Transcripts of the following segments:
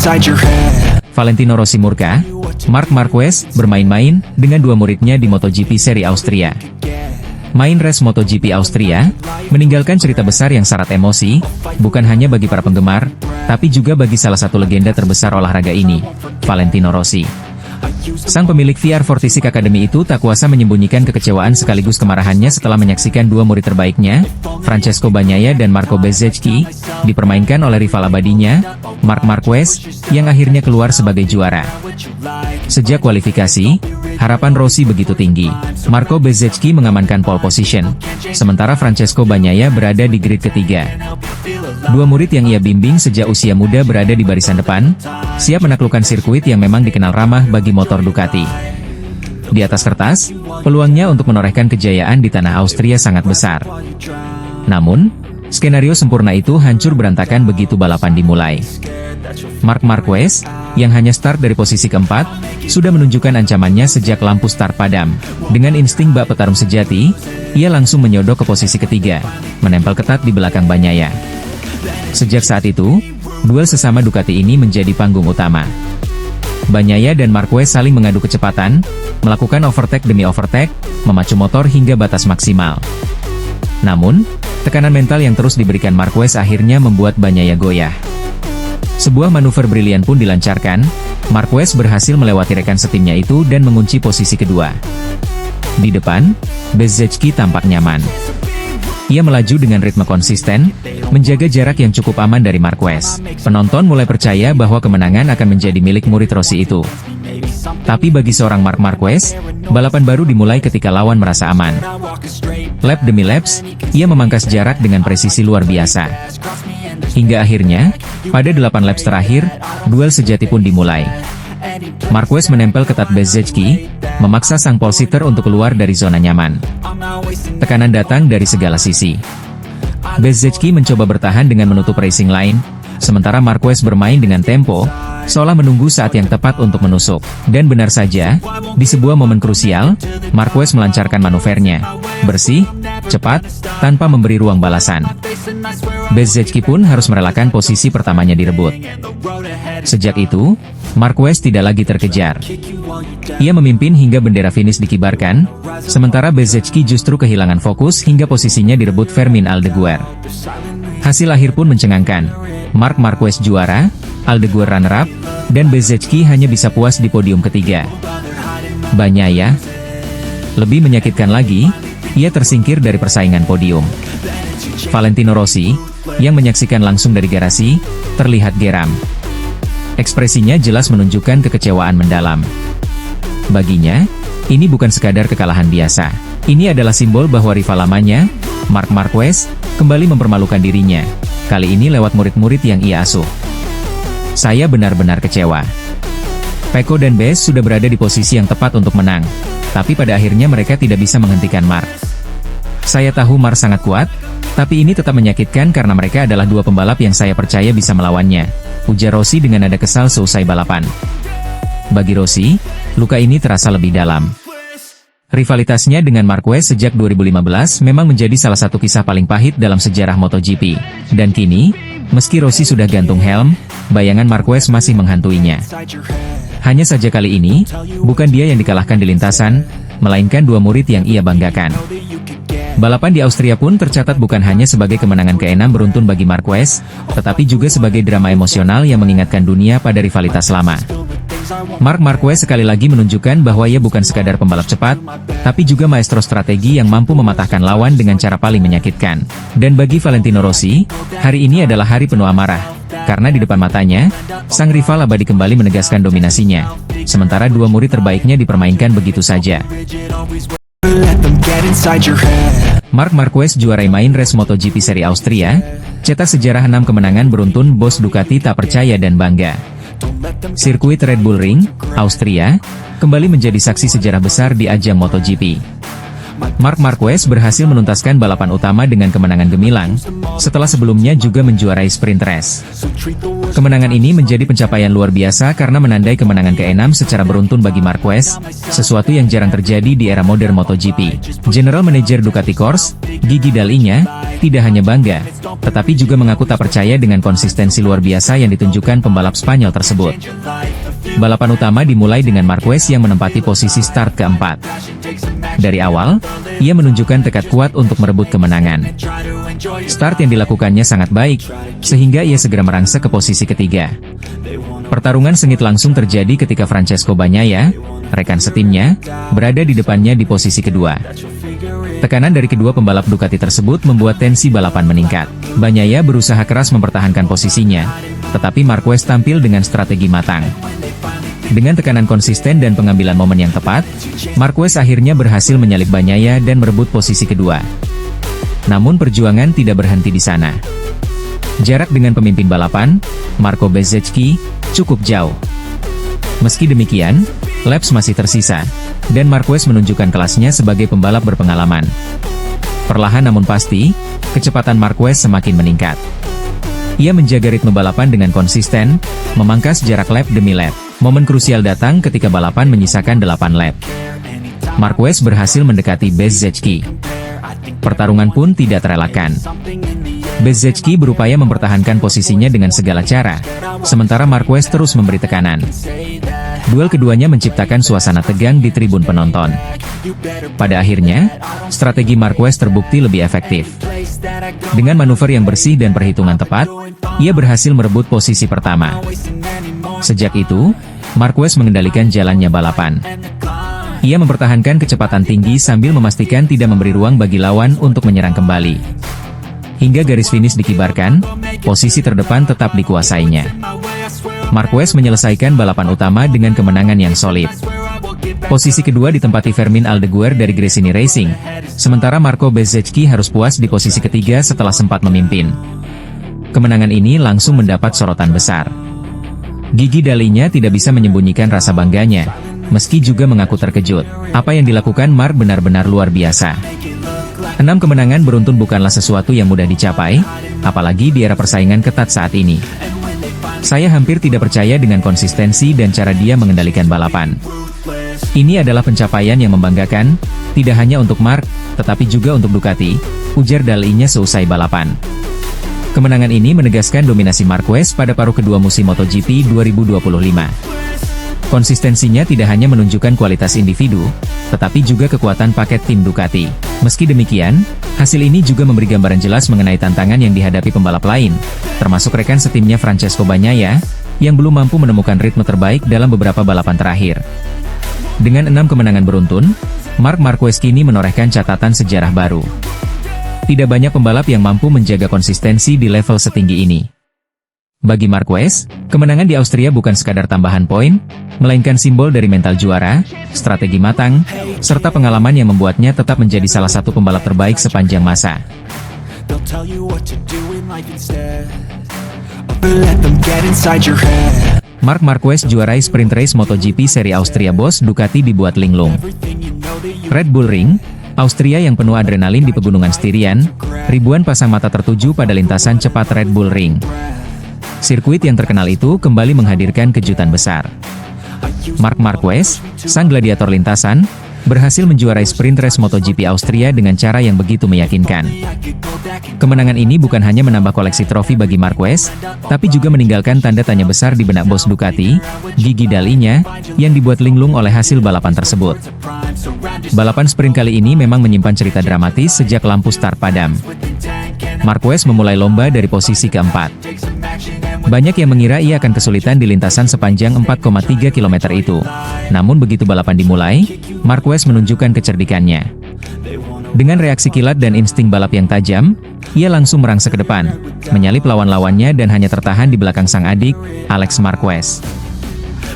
inside your head. Valentino Rossi murka, Marc Marquez bermain-main dengan dua muridnya di MotoGP seri Austria. Main race MotoGP Austria meninggalkan cerita besar yang syarat emosi, bukan hanya bagi para penggemar, tapi juga bagi salah satu legenda terbesar olahraga ini, Valentino Rossi. Sang pemilik VR46 Academy itu tak kuasa menyembunyikan kekecewaan sekaligus kemarahannya setelah menyaksikan dua murid terbaiknya, Francesco Bagnaia dan Marco Bezzecchi, dipermainkan oleh rival abadinya, Marc Marquez, yang akhirnya keluar sebagai juara. Sejak kualifikasi, harapan Rossi begitu tinggi. Marco Bezzecchi mengamankan pole position, sementara Francesco Bagnaia berada di grid ketiga. Dua murid yang ia bimbing sejak usia muda berada di barisan depan, siap menaklukkan sirkuit yang memang dikenal ramah bagi motor Ducati. Di atas kertas, peluangnya untuk menorehkan kejayaan di tanah Austria sangat besar. Namun, skenario sempurna itu hancur berantakan begitu balapan dimulai. Marc Marquez, yang hanya start dari posisi keempat, sudah menunjukkan ancamannya sejak lampu start padam. Dengan insting bak petarung sejati, ia langsung menyodok ke posisi ketiga, menempel ketat di belakang Bagnaia. Sejak saat itu, duel sesama Ducati ini menjadi panggung utama. Bagnaia dan Marquez saling mengadu kecepatan, melakukan overtake demi overtake, memacu motor hingga batas maksimal. Namun, tekanan mental yang terus diberikan Marquez akhirnya membuat Bagnaia goyah. Sebuah manuver brilian pun dilancarkan, Marquez berhasil melewati rekan setimnya itu dan mengunci posisi kedua. Di depan, Bezzecchi tampak nyaman. Ia melaju dengan ritme konsisten, menjaga jarak yang cukup aman dari Marquez. Penonton mulai percaya bahwa kemenangan akan menjadi milik murid Rossi itu. Tapi bagi seorang Marc Marquez, balapan baru dimulai ketika lawan merasa aman. Lap demi laps, ia memangkas jarak dengan presisi luar biasa. Hingga akhirnya, pada 8 laps terakhir, duel sejati pun dimulai. Marquez menempel ketat Bezzecchi, memaksa sang pole sitter untuk keluar dari zona nyaman. Tekanan datang dari segala sisi. Bezzecchi mencoba bertahan dengan menutup racing line, sementara Marquez bermain dengan tempo, seolah menunggu saat yang tepat untuk menusuk. Dan benar saja, di sebuah momen krusial, Marquez melancarkan manuvernya. Bersih, cepat, tanpa memberi ruang balasan. Bezzecchi pun harus merelakan posisi pertamanya direbut. Sejak itu, Marquez tidak lagi terkejar. Ia memimpin hingga bendera finish dikibarkan, sementara Bezzecchi justru kehilangan fokus hingga posisinya direbut Fermin Aldeguer. Hasil akhir pun mencengangkan. Marc Marquez juara, Aldeguer runner-up, dan Bezzecchi hanya bisa puas di podium ketiga. Bagnaia, lebih menyakitkan lagi, ia tersingkir dari persaingan podium. Valentino Rossi, yang menyaksikan langsung dari garasi, terlihat geram. Ekspresinya jelas menunjukkan kekecewaan mendalam. Baginya, ini bukan sekadar kekalahan biasa. Ini adalah simbol bahwa rival lamanya, Marc Marquez, kembali mempermalukan dirinya. Kali ini lewat murid-murid yang ia asuh. Saya benar-benar kecewa. Pecco dan Bez sudah berada di posisi yang tepat untuk menang. Tapi pada akhirnya mereka tidak bisa menghentikan Marc. Saya tahu Marc sangat kuat, tapi ini tetap menyakitkan karena mereka adalah dua pembalap yang saya percaya bisa melawannya, ujar Rossi dengan nada kesal seusai balapan. Bagi Rossi, luka ini terasa lebih dalam. Rivalitasnya dengan Marquez sejak 2015 memang menjadi salah satu kisah paling pahit dalam sejarah MotoGP. Dan kini, meski Rossi sudah gantung helm, bayangan Marquez masih menghantuinya. Hanya saja kali ini, bukan dia yang dikalahkan di lintasan, melainkan dua murid yang ia banggakan. Balapan di Austria pun tercatat bukan hanya sebagai kemenangan ke-6 beruntun bagi Marquez, tetapi juga sebagai drama emosional yang mengingatkan dunia pada rivalitas lama. Marc Marquez sekali lagi menunjukkan bahwa ia bukan sekadar pembalap cepat, tapi juga maestro strategi yang mampu mematahkan lawan dengan cara paling menyakitkan. Dan bagi Valentino Rossi, hari ini adalah hari penuh amarah, karena di depan matanya, sang rival abadi kembali menegaskan dominasinya, sementara dua murid terbaiknya dipermainkan begitu saja. Marc Marquez juarai main race MotoGP seri Austria, cetak sejarah 6 kemenangan beruntun. Bos Ducati tak percaya dan bangga. Sirkuit Red Bull Ring, Austria, kembali menjadi saksi sejarah besar di ajang MotoGP. Marc Marquez berhasil menuntaskan balapan utama dengan kemenangan gemilang, setelah sebelumnya juga menjuarai sprint race. Kemenangan ini menjadi pencapaian luar biasa karena menandai kemenangan ke-6 secara beruntun bagi Marquez, sesuatu yang jarang terjadi di era modern MotoGP. General Manager Ducati Corse, Gigi Dall'Igna, tidak hanya bangga, tetapi juga mengaku tak percaya dengan konsistensi luar biasa yang ditunjukkan pembalap Spanyol tersebut. Balapan utama dimulai dengan Marquez yang menempati posisi start keempat. Dari awal, ia menunjukkan tekad kuat untuk merebut kemenangan. Start yang dilakukannya sangat baik, sehingga ia segera merangsek ke posisi ketiga. Pertarungan sengit langsung terjadi ketika Francesco Bagnaia, rekan setimnya, berada di depannya di posisi kedua. Tekanan dari kedua pembalap Ducati tersebut membuat tensi balapan meningkat. Bagnaia berusaha keras mempertahankan posisinya, tetapi Marquez tampil dengan strategi matang. Dengan tekanan konsisten dan pengambilan momen yang tepat, Marquez akhirnya berhasil menyalip Bagnaia dan merebut posisi kedua. Namun perjuangan tidak berhenti di sana. Jarak dengan pemimpin balapan, Marco Bezzecchi, cukup jauh. Meski demikian, laps masih tersisa, dan Marquez menunjukkan kelasnya sebagai pembalap berpengalaman. Perlahan namun pasti, kecepatan Marquez semakin meningkat. Ia menjaga ritme balapan dengan konsisten, memangkas jarak lap demi lap. Momen krusial datang ketika balapan menyisakan 8 lap. Marquez berhasil mendekati Bezzecchi. Pertarungan pun tidak terelakkan. Bezzecchi berupaya mempertahankan posisinya dengan segala cara, sementara Marquez terus memberi tekanan. Duel keduanya menciptakan suasana tegang di tribun penonton. Pada akhirnya, strategi Marquez terbukti lebih efektif. Dengan manuver yang bersih dan perhitungan tepat, ia berhasil merebut posisi pertama. Sejak itu, Marquez mengendalikan jalannya balapan. Ia mempertahankan kecepatan tinggi sambil memastikan tidak memberi ruang bagi lawan untuk menyerang kembali. Hingga garis finish dikibarkan, posisi terdepan tetap dikuasainya. Marquez menyelesaikan balapan utama dengan kemenangan yang solid. Posisi kedua ditempati Fermin Aldeguer dari Gresini Racing, sementara Marco Bezzecchi harus puas di posisi ketiga setelah sempat memimpin. Kemenangan ini langsung mendapat sorotan besar. Gigi Dall'Igna tidak bisa menyembunyikan rasa bangganya, meski juga mengaku terkejut. Apa yang dilakukan Marc benar-benar luar biasa. 6 kemenangan beruntun bukanlah sesuatu yang mudah dicapai, apalagi di era persaingan ketat saat ini. Saya hampir tidak percaya dengan konsistensi dan cara dia mengendalikan balapan. Ini adalah pencapaian yang membanggakan, tidak hanya untuk Marc, tetapi juga untuk Ducati, ujar Dall'Igna seusai balapan. Kemenangan ini menegaskan dominasi Marquez pada paruh kedua musim MotoGP 2025. Konsistensinya tidak hanya menunjukkan kualitas individu, tetapi juga kekuatan paket tim Ducati. Meski demikian, hasil ini juga memberi gambaran jelas mengenai tantangan yang dihadapi pembalap lain, termasuk rekan setimnya Francesco Bagnaia, yang belum mampu menemukan ritme terbaik dalam beberapa balapan terakhir. Dengan 6 kemenangan beruntun, Marc Marquez kini menorehkan catatan sejarah baru. Tidak banyak pembalap yang mampu menjaga konsistensi di level setinggi ini. Bagi Marquez, kemenangan di Austria bukan sekadar tambahan poin, melainkan simbol dari mental juara, strategi matang, serta pengalaman yang membuatnya tetap menjadi salah satu pembalap terbaik sepanjang masa. Marc Marquez juarai sprint race MotoGP seri Austria Boss Ducati dibuat linglung. Red Bull Ring, Austria yang penuh adrenalin di pegunungan Styrian, ribuan pasang mata tertuju pada lintasan cepat Red Bull Ring. Sirkuit yang terkenal itu kembali menghadirkan kejutan besar. Marc Marquez, sang gladiator lintasan, berhasil menjuarai sprint race MotoGP Austria dengan cara yang begitu meyakinkan. Kemenangan ini bukan hanya menambah koleksi trofi bagi Marquez, tapi juga meninggalkan tanda tanya besar di benak bos Ducati, Gigi Dall'Igna, yang dibuat linglung oleh hasil balapan tersebut. Balapan sprint kali ini memang menyimpan cerita dramatis sejak lampu start padam. Marquez memulai lomba dari posisi keempat. Banyak yang mengira ia akan kesulitan di lintasan sepanjang 4,3 km itu. Namun begitu balapan dimulai, Marquez menunjukkan kecerdikannya. Dengan reaksi kilat dan insting balap yang tajam, ia langsung merangsek ke depan, menyalip lawan-lawannya dan hanya tertahan di belakang sang adik, Alex Marquez.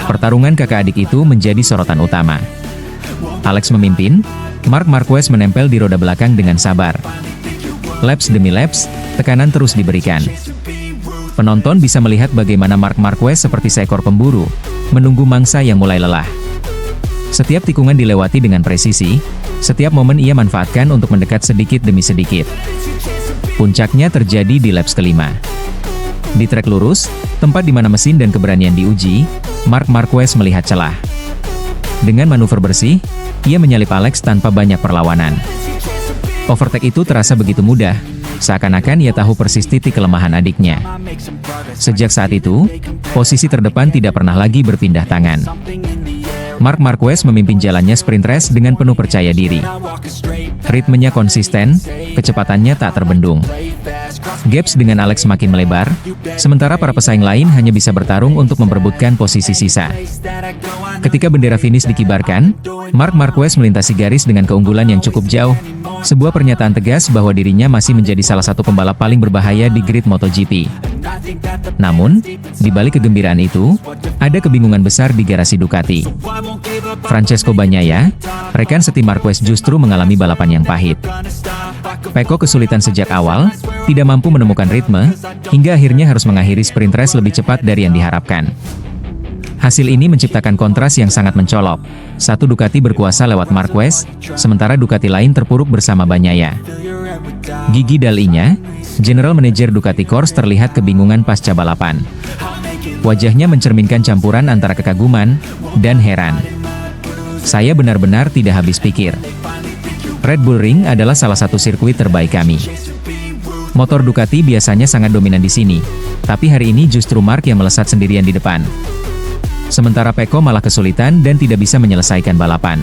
Pertarungan kakak adik itu menjadi sorotan utama. Alex memimpin, Marc Marquez menempel di roda belakang dengan sabar. Laps demi laps, tekanan terus diberikan. Penonton bisa melihat bagaimana Marc Marquez seperti seekor pemburu, menunggu mangsa yang mulai lelah. Setiap tikungan dilewati dengan presisi, setiap momen ia manfaatkan untuk mendekat sedikit demi sedikit. Puncaknya terjadi di laps kelima. Di trek lurus, Tempat di mana mesin dan keberanian diuji, Marc Marquez melihat celah. Dengan manuver bersih, ia menyalip Alex tanpa banyak perlawanan. Overtake itu terasa begitu mudah, seakan-akan ia tahu persis titik kelemahan adiknya. Sejak saat itu, posisi terdepan tidak pernah lagi berpindah tangan. Marc Marquez memimpin jalannya sprint race dengan penuh percaya diri. Ritmenya konsisten, kecepatannya tak terbendung. Gaps dengan Alex makin melebar, sementara para pesaing lain hanya bisa bertarung untuk memperebutkan posisi sisa. Ketika bendera finish dikibarkan, Marc Marquez melintasi garis dengan keunggulan yang cukup jauh, sebuah pernyataan tegas bahwa dirinya masih menjadi salah satu pembalap paling berbahaya di grid MotoGP. Namun, di balik kegembiraan itu, ada kebingungan besar di garasi Ducati. Francesco Bagnaia, rekan setim Marquez, justru mengalami balapan yang pahit. Pecco kesulitan sejak awal, tidak mampu menemukan ritme, hingga akhirnya harus mengakhiri sprint race lebih cepat dari yang diharapkan. Hasil ini menciptakan kontras yang sangat mencolok. Satu Ducati berkuasa lewat Marquez, sementara Ducati lain terpuruk bersama Bagnaia. Gigi Dall'Igna, General Manager Ducati Corse, terlihat kebingungan pasca balapan. Wajahnya mencerminkan campuran antara kekaguman dan heran. Saya benar-benar tidak habis pikir. Red Bull Ring adalah salah satu sirkuit terbaik kami. Motor Ducati biasanya sangat dominan di sini, tapi hari ini justru Marc yang melesat sendirian di depan. Sementara Pecco malah kesulitan dan tidak bisa menyelesaikan balapan.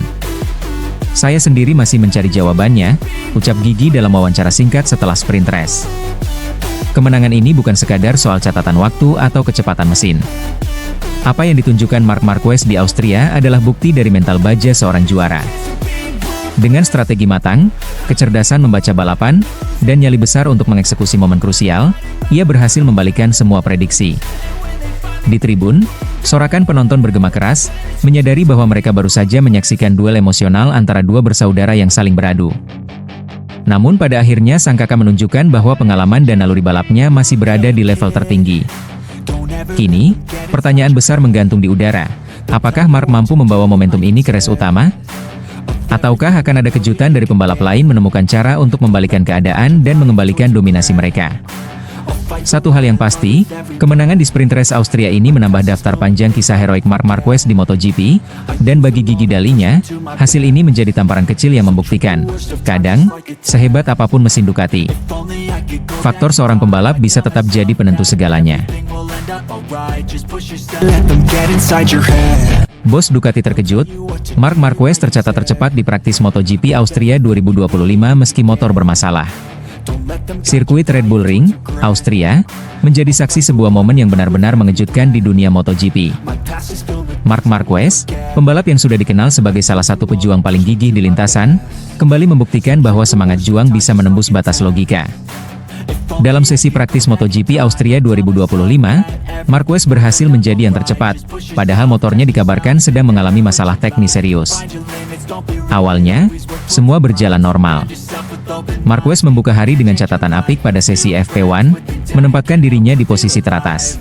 Saya sendiri masih mencari jawabannya, ucap Gigi dalam wawancara singkat setelah sprint race. Kemenangan ini bukan sekadar soal catatan waktu atau kecepatan mesin. Apa yang ditunjukkan Marc Marquez di Austria adalah bukti dari mental baja seorang juara. Dengan strategi matang, kecerdasan membaca balapan, dan nyali besar untuk mengeksekusi momen krusial, ia berhasil membalikkan semua prediksi. Di tribun, sorakan penonton bergema keras, menyadari bahwa mereka baru saja menyaksikan duel emosional antara dua bersaudara yang saling beradu. Namun pada akhirnya sang kakak menunjukkan bahwa pengalaman dan naluri balapnya masih berada di level tertinggi. Kini, pertanyaan besar menggantung di udara. Apakah Marc mampu membawa momentum ini ke race utama? Ataukah akan ada kejutan dari pembalap lain menemukan cara untuk membalikkan keadaan dan mengembalikan dominasi mereka? Satu hal yang pasti, kemenangan di sprint race Austria ini menambah daftar panjang kisah heroik Marc Marquez di MotoGP, dan bagi Gigi Dall'Igna, hasil ini menjadi tamparan kecil yang membuktikan, kadang, sehebat apapun mesin Ducati, faktor seorang pembalap bisa tetap jadi penentu segalanya. Bos Ducati terkejut, Marc Marquez tercatat tercepat di praktis MotoGP Austria 2025 meski motor bermasalah. Sirkuit Red Bull Ring, Austria, menjadi saksi sebuah momen yang benar-benar mengejutkan di dunia MotoGP. Marc Marquez, pembalap yang sudah dikenal sebagai salah satu pejuang paling gigih di lintasan, kembali membuktikan bahwa semangat juang bisa menembus batas logika. Dalam sesi praktis MotoGP Austria 2025, Marquez berhasil menjadi yang tercepat, padahal motornya dikabarkan sedang mengalami masalah teknis serius. Awalnya, semua berjalan normal. Marquez membuka hari dengan catatan apik pada sesi FP1, menempatkan dirinya di posisi teratas.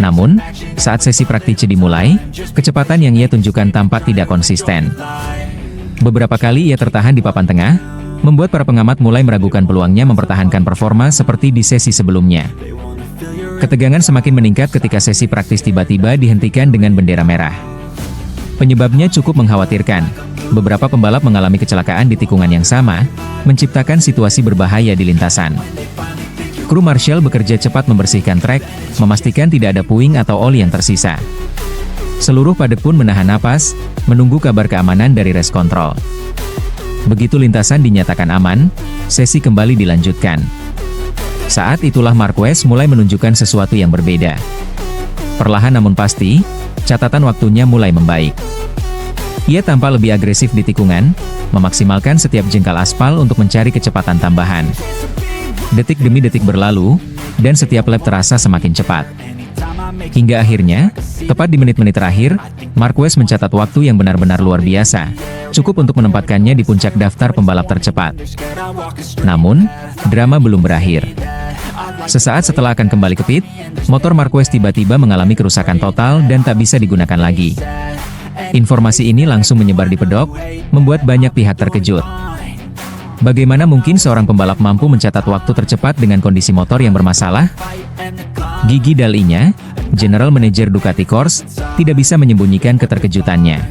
Namun, saat sesi praktis dimulai, kecepatan yang ia tunjukkan tampak tidak konsisten. Beberapa kali ia tertahan di papan tengah, membuat para pengamat mulai meragukan peluangnya mempertahankan performa seperti di sesi sebelumnya. Ketegangan semakin meningkat ketika sesi praktis tiba-tiba dihentikan dengan bendera merah. Penyebabnya cukup mengkhawatirkan. Beberapa pembalap mengalami kecelakaan di tikungan yang sama, menciptakan situasi berbahaya di lintasan. Kru Marshall bekerja cepat membersihkan trek, memastikan tidak ada puing atau oli yang tersisa. Seluruh padet pun menahan napas, menunggu kabar keamanan dari race control. Begitu lintasan dinyatakan aman, sesi kembali dilanjutkan. Saat itulah Marquez mulai menunjukkan sesuatu yang berbeda. Perlahan namun pasti, catatan waktunya mulai membaik. Ia tampak lebih agresif di tikungan, memaksimalkan setiap jengkal aspal untuk mencari kecepatan tambahan. Detik demi detik berlalu, dan setiap lap terasa semakin cepat. Hingga akhirnya, tepat di menit-menit terakhir, Marquez mencatat waktu yang benar-benar luar biasa, cukup untuk menempatkannya di puncak daftar pembalap tercepat. Namun, drama belum berakhir. Sesaat setelah akan kembali ke pit, motor Marquez tiba-tiba mengalami kerusakan total dan tak bisa digunakan lagi. Informasi ini langsung menyebar di pedok, membuat banyak pihak terkejut. Bagaimana mungkin seorang pembalap mampu mencatat waktu tercepat dengan kondisi motor yang bermasalah? Gigi Dall'Igna, General Manager Ducati Corse, tidak bisa menyembunyikan keterkejutannya.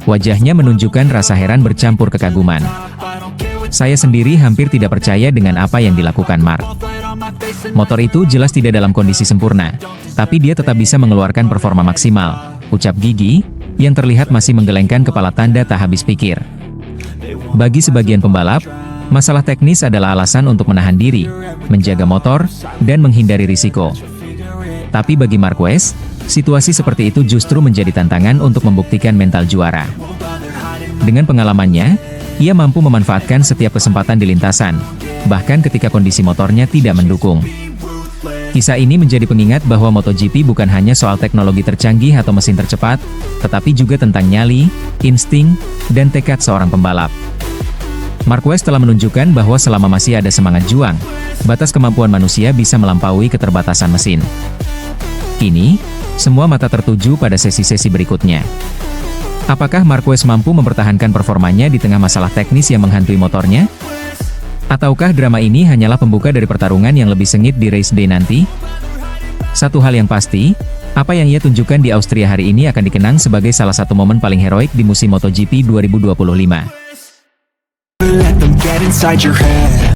Wajahnya menunjukkan rasa heran bercampur kekaguman. Saya sendiri hampir tidak percaya dengan apa yang dilakukan Marc. Motor itu jelas tidak dalam kondisi sempurna, tapi dia tetap bisa mengeluarkan performa maksimal, ucap Gigi, yang terlihat masih menggelengkan kepala tanda tak habis pikir. Bagi sebagian pembalap, masalah teknis adalah alasan untuk menahan diri, menjaga motor, dan menghindari risiko. Tapi bagi Marquez, situasi seperti itu justru menjadi tantangan untuk membuktikan mental juara. Dengan pengalamannya, ia mampu memanfaatkan setiap kesempatan di lintasan, bahkan ketika kondisi motornya tidak mendukung. Kisah ini menjadi pengingat bahwa MotoGP bukan hanya soal teknologi tercanggih atau mesin tercepat, tetapi juga tentang nyali, insting, dan tekad seorang pembalap. Marquez telah menunjukkan bahwa selama masih ada semangat juang, batas kemampuan manusia bisa melampaui keterbatasan mesin. Kini, semua mata tertuju pada sesi-sesi berikutnya. Apakah Marquez mampu mempertahankan performanya di tengah masalah teknis yang menghantui motornya? Ataukah drama ini hanyalah pembuka dari pertarungan yang lebih sengit di race day nanti? Satu hal yang pasti, apa yang ia tunjukkan di Austria hari ini akan dikenang sebagai salah satu momen paling heroik di musim MotoGP 2025.